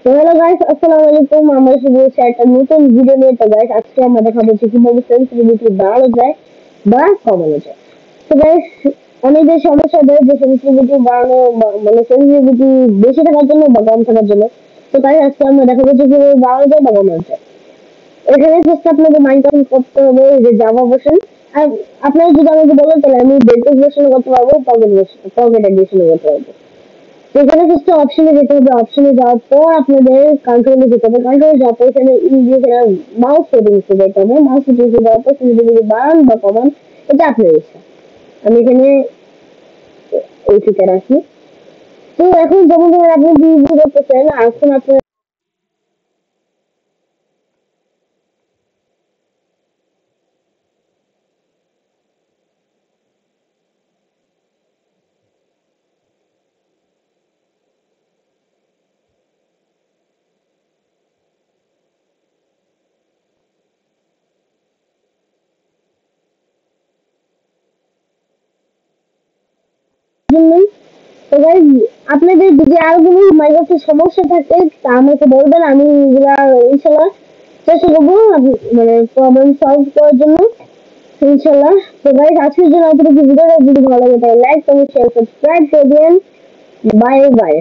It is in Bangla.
তো হ্যালো গাইস, আসসালামু আলাইকুম। আমরা শুরু করছি একটা নতুন ভিডিও নিয়ে। তো গাইস, আজকে আমরা দেখাবো যে কিভাবে সেন্সিটিভিটি বাড়ানো যায় বা কমানো যায়। তো গাইস, অনেকদের সমস্যা দেয় যে সেন্সিটিভিটি বাড়ানো মানে সেন্সিটিভিটি বেশি থাকার জন্য বা কম থাকার জন্য। তো গাইস, আজকে আমরা দেখাবো যে কিভাবে বাড়ানো যায় বা কমানো যায়। এখানে জাস্ট আপনাকে মাইন্ড করতে হবে যে জাভা ভার্সন। আর আপনারা যদি আমাকে বলেন তাহলে আমি বেসিক ভার্সন করতে পারবো, পকেট এডিশন করতে পারবো। এখানে জাস্ট অপশনে যেতে হবে। অপশনে যাওয়ার পর আপনাদের কন্ট্রোলে যেতে হবে। কন্ট্রোলে যাওয়ার পর এখানে এখানে মাউস সেটিংসে যেতে হবে। মাউস সেটিংসে যাওয়ার পর সেন্সিটিভিটি বাড়ান বা কমান, এটা আপনার ইচ্ছা। আমি এখানে এইটিতে রাখি। তো এখন যেমন ধরেন আপনি ভিডিও করতেছেন, এখন আপনার জন্যই। তো guys, আপনাদের যদি আরো কোনো মাইক্রোসফট সমস্যা থাকে তা আমাকে বলবেন। আমি এগুলা ইনশাল্লাহ চেষ্টা করবো মানে প্রবলেম সলভ করার জন্য, ইনশাল্লাহ। তো গাইস, আজকের জন্য এতটুকু। ভিডিওটা যদি ভালো লাগে তাহলে লাইক, কমেন্ট, শেয়ার, সাবস্ক্রাইব করে দিন। Bye bye.